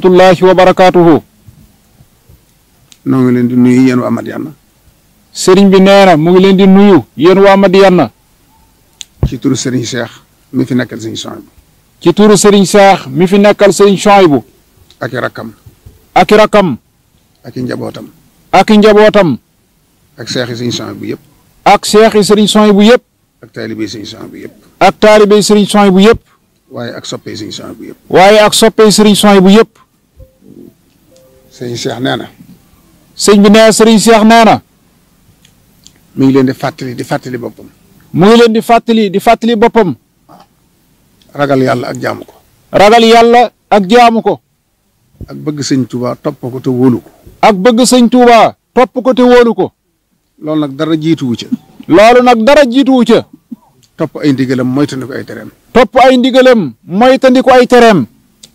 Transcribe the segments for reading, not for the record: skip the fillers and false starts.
rahmatullahi wa barakatuhu. noo ngi leen di nuyu yéen waa Madiyana. sëriñ bi nee na mu ngi leen di nuyu yéen waa Madiyana. ci turu Serigne Cheikh mi fi nekkal Serigne Souhaïbou. ci turu Serigne Cheikh mi fi nekkal Serigne Souhaïbou. ak i rakkam. ak i rakkam. ak i njabootam. ak i njabootam. ak seex yi Serigne Souhaïbou yëpp. ak seex yi Serigne Souhaïbou yëpp. ak taalibe Serigne Souhaïbou yëpp. ak taalibe Serigne Souhaïbou yëpp. waaye ak soppe Serigne Souhaïbou yëpp. waaye ak soppe Serigne Souhaïbou yëpp. Serigne Cheikh nee na. sëñ bi nee Serigne Cheikh nee na. mi ngi leen di fàttali boppam. mu ngi leen di fàttali boppam. ragal yàlla ak jaamu ko. ragal yàlla ak jaamu ko. ak bëgg sëñ Touba topp ko te wóolu ko. ak bëgg sëñ Touba topp ko te wóolu ko. loolu nag dara jiituwu ca. loolu nag dara jiituwu ca. topp ay ndigalam moytandiku ay tereem. topp ay ndigalam moytandiku ay tereem.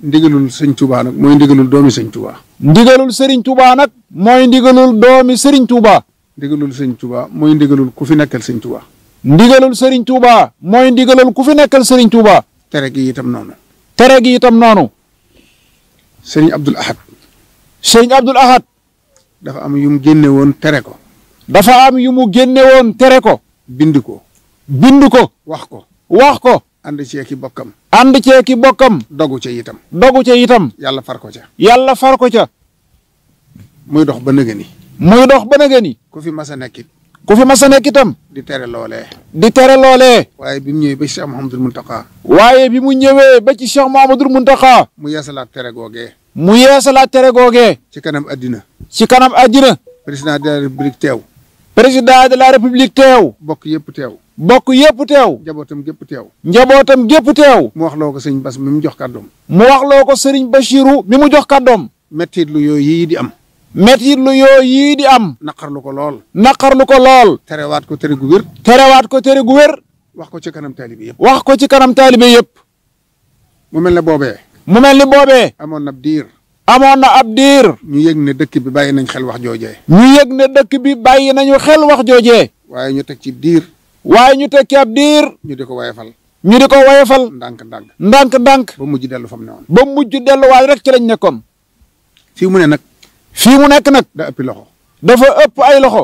ndigalul sëñ Touba nag mooy ndigalul doomi sëñ Touba. ndigalul Serigne Touba nag mooy ndigalul doomi Serigne Touba. ndigalul sëñ Touba mooy ndigalul ku fi nekkal sëñ Touba. ndigalul Serigne Touba mooy ndigalul ku fi nekkal Serigne Touba. tere gi itam noonu. tere gi itam noonu. sëñ Abdul Ahad. sëñ Abdul Ahad. dafa am yu mu génne woon tere ko. dafa am yu mu génne woon tere ko. bind ko. bind ko. wax ko. wax ko. ànd cee ki bokkam. ànd cee ki bokkam. dogu ca itam. dogu ca itam. yàlla far ko ca. yàlla far ko ca. muy dox ba nëgëni. muy dox ba nëgëni. ku fi mas a nekkit. ku fi mas a nekk itam. di tere loolee. di tere loolee. waaye bi mu ñëwee ba Cheikh Mouhamadul Mountakha. waaye bi mu ñëwee ba ci Cheikh Mouhamadul Mountakha. mu yeesalaat tere googee. mu yeesalaat tere googee. ci kanam addina. ci kanam addina. président de la république teew. président de la république teew. bokk yëpp teew. bokk yëpp teew. njabootam gépp teew. njabootam gépp teew. mu wax loo ko sëñ Bas mi mu jox kàddoom. mu wax loo ko Serigne Bachirou mi mu jox kàddoom. mettit lu yooyu yii di am. mettit lu yooyu yii di am. naqarlu ko lool. naqarlu ko lool. terewaat ko tere gu wér. terewaat ko tere gu wér. wax ko ci kanam taalibe yëpp. wax ko ci kanam taalibe yëpp. mu mel ne boobee. mu mel ni boobee. amoon na diir. amoon na ab diir. ñu yëg ne dëkk bi bàyyi nañ xel wax joojee. ñu yëg ne dëkk bi bàyyi nañu xel wax joojee. waaye ñu teg ci diir. waaye ñu tekki ab diir. ñu di ko wayefal. ñu di ko wayefal. ndànk-ndànk. ndànk-ndànk. ba mujj dellu fa mu ne woon. ba mujj delluwaat rek ci lañ nekkoon. fii mu ne nag. fii mu nekk nag. da ëppi loxo. dafa ëpp ay loxo.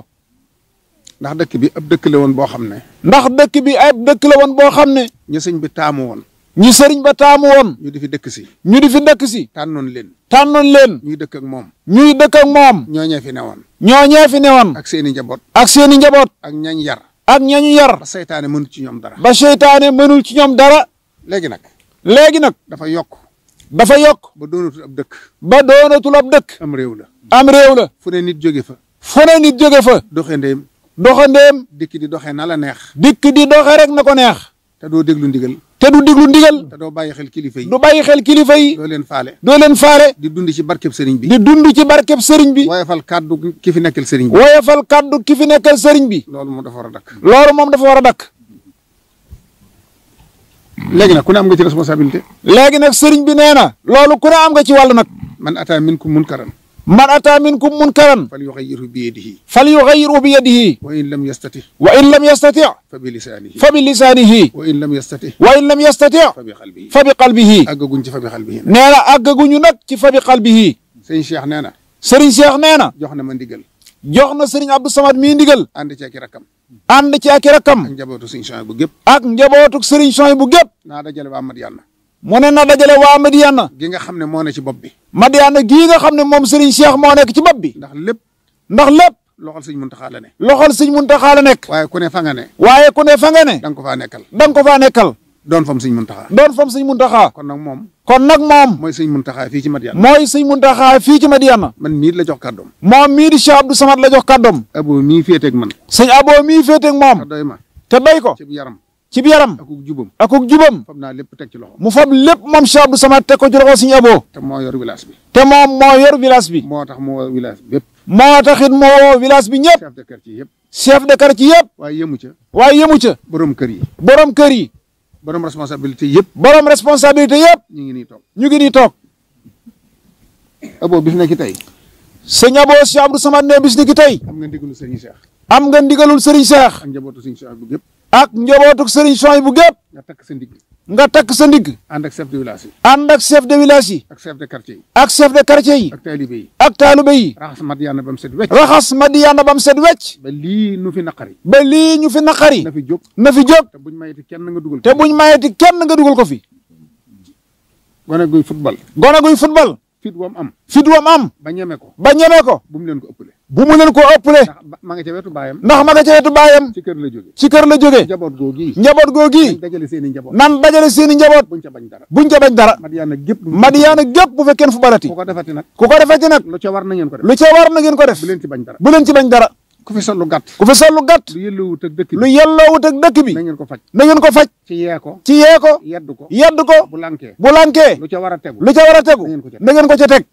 ndax dëkk bi ab dëkk la woon boo xam ne. ndax dëkk bi ab dëkk la woon boo xam ne. ñu sëñ bi taamu woon. ñi sëriñ ba taamu woon. ñu di fi dëkk si. ñu di fi dëkk si. tànnoon leen. tànnoon leen. ñuy dëkk ak moom. ñuy dëkk ak moom. ñooñee fi newoon. ñooñee fi newoon. ak seeni njaboot. ak seeni njaboot. ak ñañ yar. ak ñañu yar. ba seytaane mënut ci ñoom dara. ba seytaane mënul ci ñoom dara. léegi nag. léegi nag. dafa yokk. dafa yokk. ba doonatul ab dëkk. ba doonatul ab dëkk. am réew la. am réew la. fu ne nit jóge fa. fu ne nit jóge fa. doxandeem. doxandeem. dikk di doxee na la neex. dikk di doxe rek na ko neex. te doo déglu ndigal. te du diglu ndigal. te doo bàyyi xel kilifa yi. du bàyyi xel kilifa yi. doo leen faale. doo leen faare. di dund ci barkeb sëriñ bi. di dund ci barkeb sëriñ bi. woyofal kàddu ki fi nekkal sëriñ bi. woyofal kàddu ki fi nekkal sëriñ bi. loolu moom dafa war a dakk. loolu moom dafa war a dakk. léegi nag ku ne am nga ci responsabilité. léegi nag sëriñ bi nee na. loolu ku ne am nga ci wàll nag. man ataa minkum munkaran. man ataa minkum munkaran. fal yuxayyirhu bi yadihi. fal yuxayyirhu bi yadihi. wa in lam yastati. wa in lam yastati. fa bi lisaanihi. fa bi lisaanihi. wa in lam yastati. wa in lam yastati. fa bi qalbihi. fa bi qalbihi. àggaguñ ci fa bi qalbihi. nee na àggaguñu nag ci fa bi qalbihi. sëñ Cheikh nee na. sëriñ Cheikh nee na. jox na ma ndigal. jox na sëriñ Abdou Samad mii ndigal. ànd ci ak i rakkam. ànd ci ak i rakkam. ak njabootu sëñ Souhaïbou gépp. ak njabootu sëriñ Souhaïbou gépp. naa dajale waa Madiyana. mu ne na dajale waa Madiyana. gi nga xam ne moo ne ci bopp bi. Madiyana gii nga xam ne moom sëriñ Cheikh moo nekk ci bopp bi. ndax lépp. ndax lépp. loxol sëñ Muntaxa la ne. loxol sëñ Muntaxa la nekk. waaye ku ne fa nga ne. waaye ku ne fa nga ne. da nga ko faa nekkal. da nga ko faa nekkal. doon fam sëñ Muntaxa. doon fam sëñ Muntaxa. kon nag moom. kon nag moom. mooy sëñ Muntaxa fii ci Madiyana. mooy sëñ Muntaxa fii ci Madiyana. man mii la jox kàddoom. moom mii di Cheikh Abdou Samad la jox kàddoom. abo mii féeteeg man. sëñ Abo mii féeteeg moom. te doy ma. te doy ko. ci yaram. ci yaram. akuk jubam. akuk jubam. fab naa lépp teg ci loxo. mu fab lépp moom Cheikh Abdou Samad teg ko ci loxo sëñ Abo. te moo yor village bi. te moom moo yor village bi. moo tax moo village bi yëpp. moo taxit moo woo village bi ñëpp. chef de quartier yëpp. chef de quartier yëpp. waaye yemu ca. waaye yemu ca. borom kër yi. borom kër yi. borom responsabilité yëpp. borom responsabilité yëpp. ñu ngi nii toog. ñu ngi nii toog. abo bis na ki tey. sëñ Abo Cheikh Abdou Samad ne bis ni ki tey. am nga ndigalu sëriñ Cheikh. am nga ndigalul sëriñ Cheikh. ak njabootu sëriñ Cheikh bu gépp. ak njabootuk sëriñ Souhaïbou gépp. nga takk sa ndigg. nga takk sa ndigg. ànd ak chef de village yi. ànd ak chef de village yi. ak chef de quartier yi. ak chef de quartier yi. ak taalibe yi. ak taalibe yi. raxas Madiyana ba mu set wecc. raxas Madiyana ba mu set wecc. ba lii nu fi naqari. ba lii ñu fi naqari. na fi jóg. na fi jóg. te buñ mayeti kenn nga dugal. te buñ mayeti kenn nga dugal ko fi. gone guy football. gone guy football. fit wam am. fit wam am. ba ñeme ko. ba ñeme ko. bu mu leen ko ëppale. bu mu leen ko ëppale. ndax ma nga ca wetu baayam. ndax ma nga ca wetu baayam. ci kër la jóge. ci kër la jóge. njaboot googi. njaboot googi. nañ dajale seen i njaboot. nan dajale seen i njaboot. buñ ca bañ dara. buñ ca bañ dara. Madiyana gépp. Madiyana gépp bu fekkeen fu balati. ku ko defati nag. ku ko defati nag. lu ca war na ngeen ko def. lu ca war na ngeen ko def. bu leen ci bañ dara. bu leen ci bañ dara. ku fi sol lu gàtt. ku fi sol lu gàtt. lu yelloowut ak dëkk bi. lu yelloowut ak dëkk bi. na ngeen ko faj. na ngeen ko faj. ci yee ko. ci yee ko. yedd ko. yedd ko. bu lankee. bu lankee. lu ca war a tegu. lu ca war a tegu. na ngeen ko ca teg.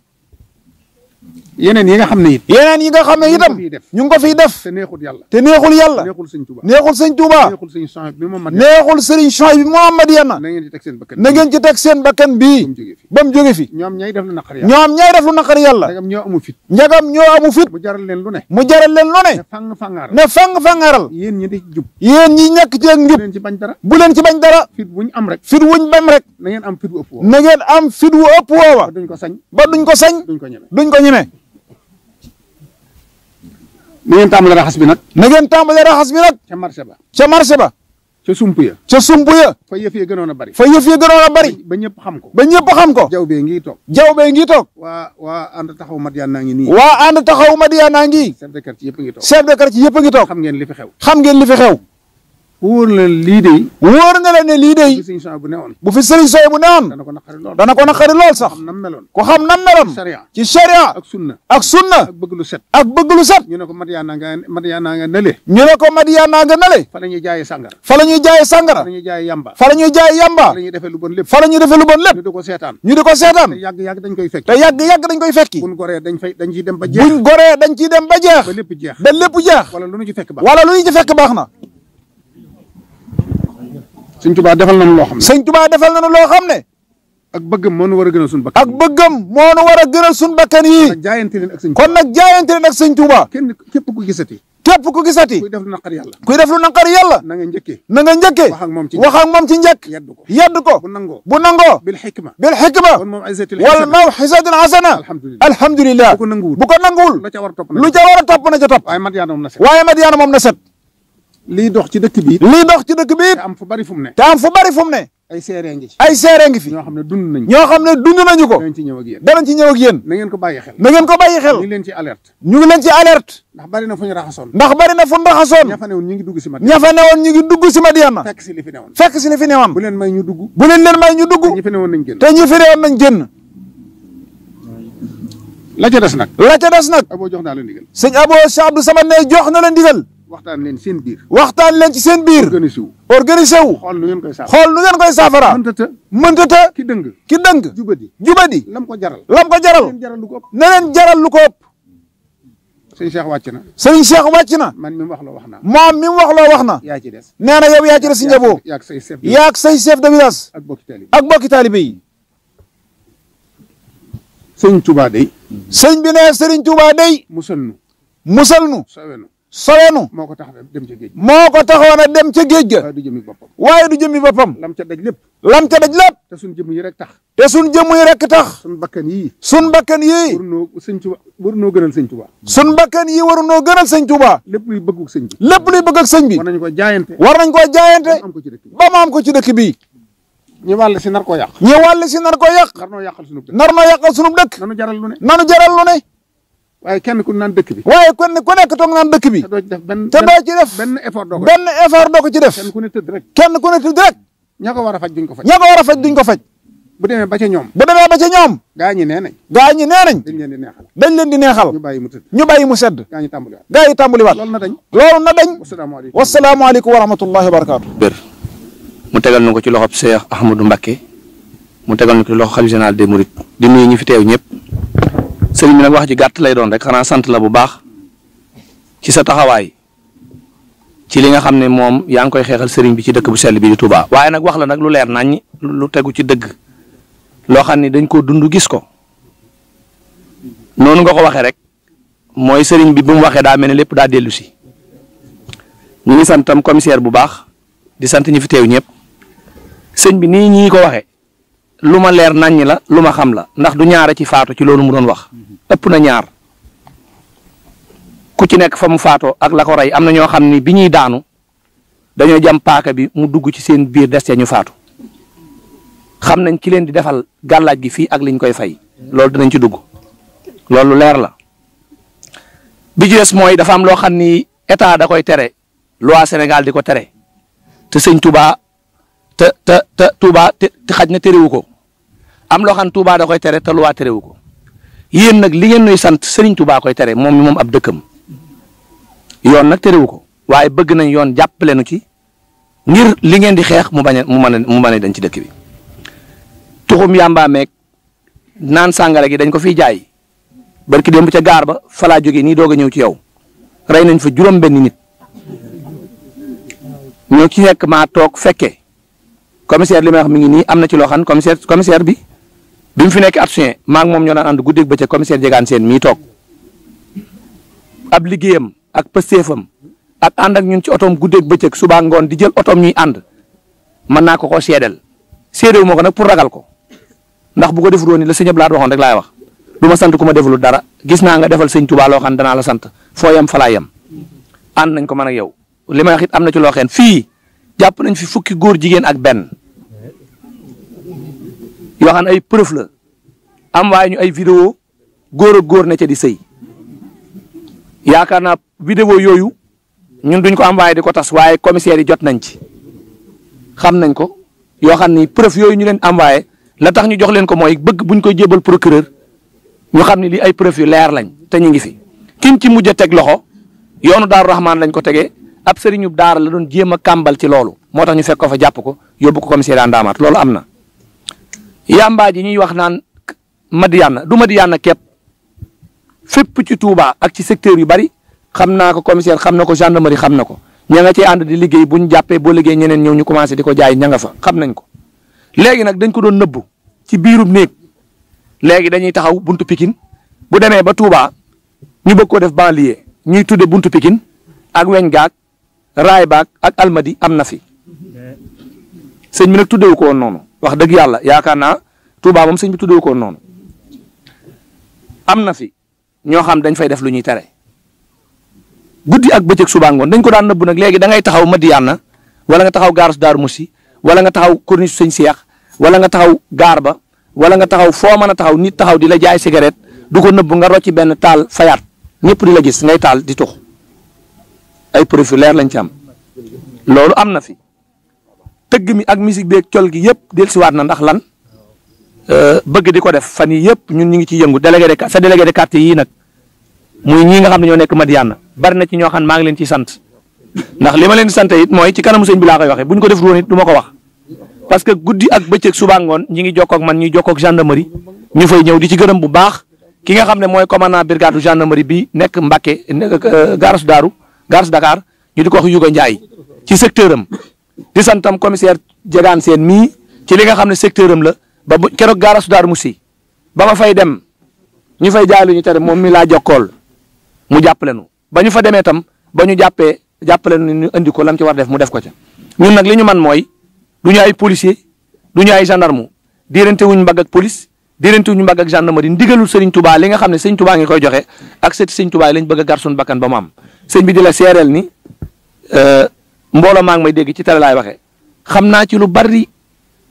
yeneen yi nga xam ne it. yeneen yi nga xam ne itam ñu ngi ko fiy def. te neexul yàlla. te neexul yàlla. neexul sëñ Touba. neexul sëñ Touba. neexul sëñ Chouaib bi moom neexul sëriñ Chouaib bi moom Madiyana. na ngeen ci teg seen bakkan. na ngeen ci teg seen bakkan bii. ba mu jóge fi. ñoom ñay def lu naqari yàlla. ñoom ñay def lu naqari yàlla. ndagam ñoo amu fit. njagam ñoo amu fit. mu jaral leen lu ne. mu jaral leen lu ne. ne fang fangaral. ne fang fangaral. yéen ñi di jub. yéen ñi ñàkk ci ak njub. bu leen ci bañ dara. bu leen ci bañ dara. fit wuñ am rek. fit wuñ bam rek. na ngeen am fit wu ëpp woo. na ngeen am fit wu ëpp woowa. ba duñ ko sañ. ba duñ ko sañ. duñ ko ñeme. duñ ko ñeme. na ngeen tàmbale raxas bi nag. na ngeen tàmbale raxas bi nag. ca marché ba. ca marché ba. ca sump ya. ca sump ya. fa yëf yi gënoon a bari. fa yëf yi gënoon a bari. ba ñëpp xam ko. ba ñëpp xam ko. jaw bee ngi toog. jaw bee ngi toog. waa ànd taxaw Madiyana ngi nii. waa ànd taxaw Madiyana ngi. chef de quartier yëpp ngi toog. chef de quartier yëpp a ngi toog. xam ngeen li fi xew. xam ngeen li fi xew. wóor na lii de. wóor na leen ne lii de. bu fi sëriñ Chouaib bu newoon. bu fi sëriñ Chouaib bu newoon. dana ko naqari lool. dana ko naqari lool sax. xam nam meloon. ko xam nam meloon. ci sharia. ak sunna. ak sunna. ak bëgg lu set. ak bëgg lu set. ñu ne ko Madiyana nga nale. ñu ne ko Madiyana nga nale. fa la ñuy jaayee sàngara. fa la ñuy jaayee sàngara. fa la ñuy jaayee yamba. fa la ñuy jaayee yamba. fa la ñuy defee lu bon lépp. fa la ñuy defee lu bon lépp. ñu di ko seetaan. ñu di ko seetaan. te yàgg dañ koy fekki. te yàgg dañ koy fekki. buñ goree dañ ciy dem ba jeex. buñ goree dañ ciy dem ba jeex. ba lépp jeex. ba lépp jeex. wala lu ñu ci fekk baax. wala lu ñu ci fekk baax na. sëñ Touba defal nañu loo xam ne. sëñ Touba defal nañu loo xam ne. ak bëggam moo nu war a gënal suñu bakkan. ak bëggam moo nu war a gënal suñu bakkan yi. kon nag jaayante leen ak sëñ Touba. kon nag jaayante leen ak sëñ Touba. képp ku gisati. képp ku gisati. kuy def lu naqari yàlla. kuy def lu naqari yàlla. na nga njëkkee. na nga njëkkee. wax ak moom ci njëkk. yedd ko. bu nangoo. bil xikma. wal mawxisatin hasana. alhamdulilah. bu ko nanguwul. lu ca war a topp na ca topp. waaye Madiyana moom na set. lii dox ci dëkk bi. te am fu bari fu mu ne. ay seere ngi fi. ñoo xam ne dund nañu ko. danañ ci ñëw ak yéen. na ngeen ko bàyyi xel. ñu ngi leen ci alerte. ndax bari na fu ñu raxasoon. ña fa newoon ñu ngi dugg si Madiyana. fekk si li fi newoon. bu leen may ñu dugg. te ñi fi newoon nañ génn. la ca des nag. Abo jox naa la ndigal. sëñ Abo Cheikh Abdou Samad ne jox na la ndigal. waxtaan leen ci seen biir. organisé wu. xool nu ngeen koy saafara. mënta të. ki dëng. jubadi. lam ko jaral. na leen jaral lu ko ëpp. sëñ Cheikh wàcc na. man mi mu wax loo wax naa. moom mi mu wax loo wax na. yaa ci des. nee na yow yaa ci des si njaboo. yaag say chef de village. ak bokki taalibe yi. sëñ Touba day. sëñ bi ne Sëriñ Touba day. musal nu. sowenu. moo ko taxoon a dem ca géej ga. waaye du jëmmi boppam. lam ca daj lépp. te suñ jëmm yi rek tax. suñ bakkan yii. warunoo gënal sëñ Touba. suñ bakkan yii warunoo gënal sëñ Touba. lépp luy bëggug sëñ bi. war nañ koo jaayante. ba mu am ko ci dëkk bi. ñi wàll si nar koo yàq. nar noo yàqal sunu dëkk. nanu jaral lu ne. waaye kenn ku naan dëkk bi. ku nekk toog naan dëkk bi. te doo ci def benn effort doo ko ci def. kenn ku ne tëdd rek. ña ko war a faj duñ ko faj. bu demee ba ca ñoom. gaa ñi nee nañ. dañ leen di neexal. ñu bàyyi mu sedd. gaa yi tàmbaliwaat. loolu na dañ. wasalaamaaleykum wa rahmatullahi wa barakaatu. mu tegal na ko ci loxob Cheikh Ahmadou Mbacké mu tegal na ko ci loxo xalifa général des mourides di nuyu ñi fi teew ñëpp. sëriñ bi nag wax ji gàtt lay doon rek xanaa sant la bu baax ci sa taxawaay ci li nga xam ne moom yaa ngi koy xeexal sëriñ bi ci dëkk bu sell bi di Touba. waaye nag wax la nag lu leer naññ lu tegu ci dëgg loo xam ne dañ ko dund gis ko noonu nga ko waxee rek mooy sëriñ bi bu mu waxee daa mel ne lépp daa dellu si ñu ngi sant tam commissaire bu baax di sant ñi fi teew ñëpp sëñ bi nii ñii ko waxee lu ma leer naññ la lu ma xam la ndax du ñaara ci faatu ci loolu mu doon wax ëpp na ñaar ku ci nekk fa mu faatoo ak la ko rey am na ñoo xam ni bi ñuy daanu dañoo jam paaka bi mu dugg ci seen biir des ca ñu faatu xam nañ ki leen di defal gàllaaj gi fii ak liñ koy fay loolu dinañ ci dugg loolu leer la bi ci des mooy dafa am loo xam ni état da koy tere loi Sénégal di ko tere te sëñ Touba te Touba te xaj na terewu ko am loo xam Touba da koy tere te loi terewu ko yéen nag li ngeen nuy sant Serigne Touba koy tere moom mi moom ab dëkkam yoon nag terewu ko waaye bëgg nañ yoon jàppale nu ci ngir li ngeen di xeex mu mën a dañ ci dëkk bi tuxum yàmbaa meeg naan sàngara gi dañ ko fiy jaay barki démb ca gaar ba fa laa jógee nii doog a ñëw ci yow rey nañ fa juróom-benn nit ñoo ci nekk maa toog fekke commissaire li may wax mi ngi nii am na ci loo xam commissaire bi mu fi nekk action maa ngi moom ñoo daan ànd guddeeg bëccëg commissaire jegaan seen mii toog ab liggéeyam ak pësteefam ak ànd ak ñun ci otoom guddeeg bëccëg subaa ngoon di jël otoom ñuy ànd mën naa ko seedeel séedewu ma ko nag pour ragal ko ndax bu ko defuloo ni la sëñ Ablaye waxoon rek laay wax du ma sant ku ma defulu dara gis naa nga defal sëñ Touba loo xam danaa la sant foo yem fa laa yem ànd nañ ko man ak yow li may wax it am na ci loo xam fii jàpp nañ fi fukki góor jigéen ak benn yoo xam ne ay preuve la am waaye ñu ay vidéo góor ak góor ne ca di sëy yaakaar naa vidéo yooyu ñun duñ ko am waaye di ko tas waaye commissaire yi jot nañ ci xam nañ ko yoo xam ni preuve yooyu ñu leen envoyé la tax ñu jox leen ko mooy bëgg buñ koy jébal procureur ñu xam ne lii ay preuve yu leer lañ te ñu ngi fi kin ci mujj a teg loxo yoonu Daaru Rahman lañ ko tegee ab sëriñu daara la doon jéem a kàmbal ci loolu moo tax ñu fekk ko fa jàpp ko yóbbu ko commissariat Ndaamaat loolu am na. yàmbaa ji ñuy wax naan Madiyana du Madiyana képp fépp ci Touba ak ci secteur yu bari xam naa ko commissaire xam na ko gendarmerie xam na ko ña nga cee ànd di liggéey buñ jàppee boo liggéey ñeneen ñëw ñu commencé di ko jaay ña nga fa xam nañ ko. léegi nag dañ ko doon nëbbu ci biirub néeg léegi dañuy taxaw buntu Pikine bu demee ba Touba ñu bëgg ko def banlieue ñuy tudde buntu Pikine ak weñ gaag raay baag ak almadi am na fi sëñ bi nag tuddewu ko woon noonu wax dëgg yàlla yaakaar naa Touba moom sëñ bi tuddewu ko woon noonu am na fi ñoo xam dañ fay def lu ñuy tere guddi ak bëccëg suba ngoon dañ ko daan nëbbu nag léegi da ngay taxaw Madiyana wala nga taxaw gaaru Daaru Musi wala nga taxaw corniche sëñ Seex wala nga taxaw gaar ba wala nga taxaw foo mën a taxaw nit taxaw di la jaay cigarette du ko nëbbu nga rocci benn taal fayaat ñëpp di la gis ngay taal di tux ay profil leer lañ ci am loolu am na fi tëgg mi ak musique beeg col gi yëpp dellusiwaat na ndax lan bëgg di ko def fan yii yëpp ñun ñu ngi ciy yëngu délégué de quartier yii nag muy ñii nga xam ne ñoo nekk Madiyana bari na ci ñoo xam maa ngi leen ciy sant ndax li ma leen di sant it mooy ci kanamu sëñ bi laa koy waxee bu ñu ko def woon it du ma ko wax parce que guddi ak bëccëg suba ngoon ñi ngi jokkoo ak man ñuy jokkoo ak gendarmerie ñu fay ñëw di ci gërëm bu baax ki nga xam ne mooy commandant brigade gendarmerie bi nekk Mbacké garas Dakar ñu di ko wax Yuga Ndiaye ci secteur am di santam commissaire Jegaan Seen mii ci li nga xam ne secteur am la ba keroog garas Daaru Musi ba ma fay dem ñu fay jaay lu ñu tere moom mi laa jokkool mu jàppale nu ba ñu fa demee tam ba ñu jàppale nu ñu andi ko lam ci war def mu def ko ca ñun nag li ñu man mooy du ñu ay policier du ñu ay gendarme diirante wuñ mbagg ak police diirante wuñ mbagg ak gendarmerie ndigalul Serigne Touba li nga xam ne Serigne Touba ngi koy joxe ak sëti Serigne Touba lañ bëgg a gar suñu bakkan ba mu am sëñ bi di la seereel ni mbooloo maa ngi may dégg ci télé laay waxee xam naa ci lu bari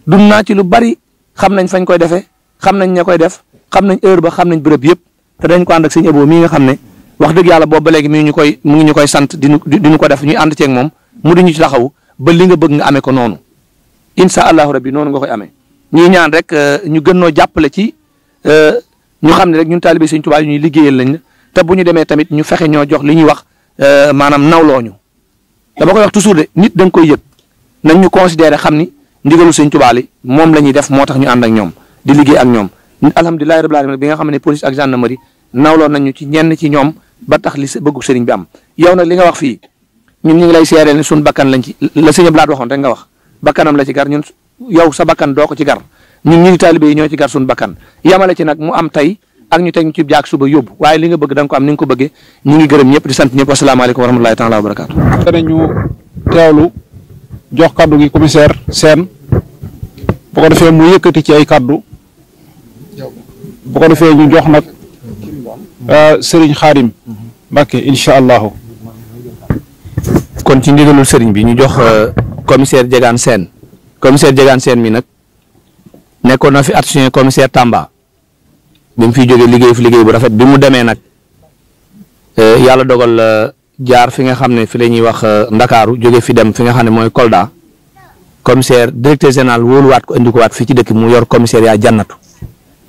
dund naa ci lu bari xam nañ fañ koy defee xam nañ ña koy def xam nañ heure ba xam nañ bërëb yëpp te dañ ko ànd ak sëñ Ebo mii nga xam ne wax dëgg yàlla boobu ba léegi mu ngi ñu koy sant di ñu ko def ñuy ànd ceeg moom mu di ñu ci taxaw ba li nga bëgg nga amee ko noonu incha allahu rabbi noonu nga koy amee ñuy ñaan rek ñu gën noo jàppale ci ñu xam ne rek ñun taalibe Sëñ Tuubaa ñuy liggéeyal lañ te bu ñu demee tamit ñu fexe ñoo jox li ñuy wax maanaam nawlooñu dama koy wax toujours de nit da nga koy yëg nañ ñu considéré xam ni ndigalu Sëñ Tuubaa li moom la ñuy def moo tax ñu ànd ak ñoom di liggéey ak ñoom alhamdulilahi rabbil alamin bi nga xam ne police ak gendarmerie nawloo nañ ñu ci ñenn ci ñoom ba tax li bëggu sëriñ bi am yow nag li nga wax fii ñun ñu ngi lay seereel ne suñ bakkan lañ ci la sëñ Blaat waxoon rek nga wax bakkanam la ci gar ñun yow sa bakkan doo ko ci gar ñun ñu taalibe yi ñoo ci gar suñ bakkan yamale ci nag mu am tey ak ñu teg ñu ci jaag suba yóbbu waaye li nga bëgg da nga ko am ni nga ko bëggee ñu ngi gërëm ñëpp di sant ñëpp asalaamaaleykum wa rahmatulahi taala wa barakaatu. danañu teewlu jox kaddu gi commissaire Sène bu ko defee mu yëkkati ci ay kàddu bu ko defee ñu jox nag Serigne Khadim Mbacke incha allahu. kon ci ndigalul sëriñ bi ñu jox commissaire Diegane Sène commissaire Diegane Sène mi nag nekkoon na fi adjoint commissaire Tamba bi mu fiy jógee liggéey fi liggéey bu rafet bi mu demee nag yàlla dogal jaar fi nga xam ne fi la ñuy wax Ndakaaru jóge fi dem fi nga xam ne mooy Kolda commissaire directeur général wóoluwaat ko indi ko waat fii ci dëkk mu yor commissariat Jannatu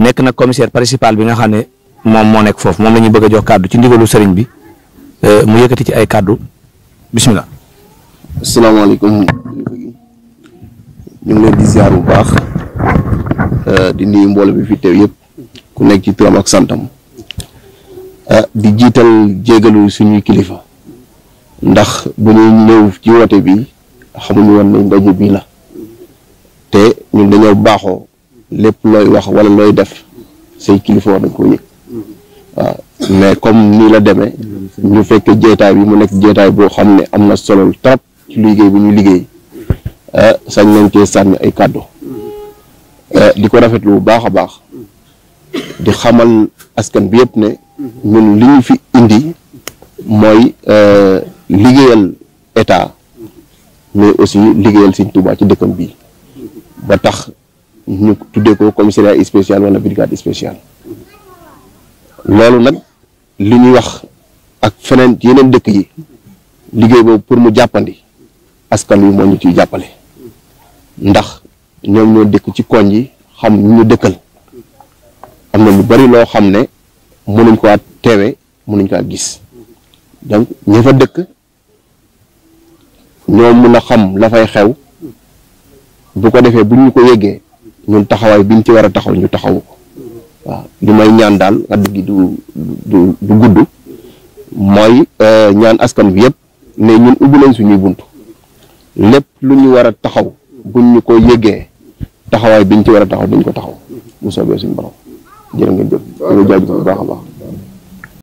nekk nag commissaire principal bi nga xam ne moom moo nekk foofu moom la ñuy bëgg a jox kàddu ci ndigalu sëriñ bi mu yëkkati ci ay kàddu bismillah. asalaamaaleykum ñu ngi leen di ziar bu baax di nuyu mbooloo bi fi teew yëpp ku nekk ci turam ak santam di jiital jégalu suñuy kilifa ndax bu ñuy ñëw ci woote bi xamuñu woon ne ndaje bii la te ñun dañoo baaxoo lépp looy wax wala looy def say kilifa war nañ koo yëg waaw mais comme nii la demee ñu fekkee jeetaay bi mu nekk jeetaay boo xam ne am na solo trop ci liggéey bu ñu liggéey sañ nañ cee sànni ay kàddu di ko rafetlu bu baax a baax di xamal askan bi yëpp ne ñun li ñu fi indi mooy liggéeyal état mais aussi liggéeyal Sëñ Tuubaa ci dëkkam bi ba tax ñu tuddee ko commissariat spécial wala brigade spéciale loolu nag li ñuy wax ak feneen yeneen dëkk yi liggéey boobu pour mu jàppandi askan wi moo ñu ciy jàppale ndax ñoom ñoo dëkk ci koñ yi xam ñu dëkkal am na lu bari loo xam ne mënuñ ko teewe mënuñ ko gis donc ñi fa dëkk ñoo mun a xam la fay xew bu ko defee buñ ñu ko yëgee ñun taxawaay biñ ci war a taxaw ñu taxawu ko waaw li may ñaan daal addu gi du gudd mooy ñaan askan bi yëpp ne ñun ubbi nañ suñuy bunt lépp lu ñu war a taxaw buñ ñu ko yëgee taxawaay biñ ci war a taxaw dañ ko taxaw bu soobee suñu borom jërë ngeen jëf ñu jaajëf bu baax a baax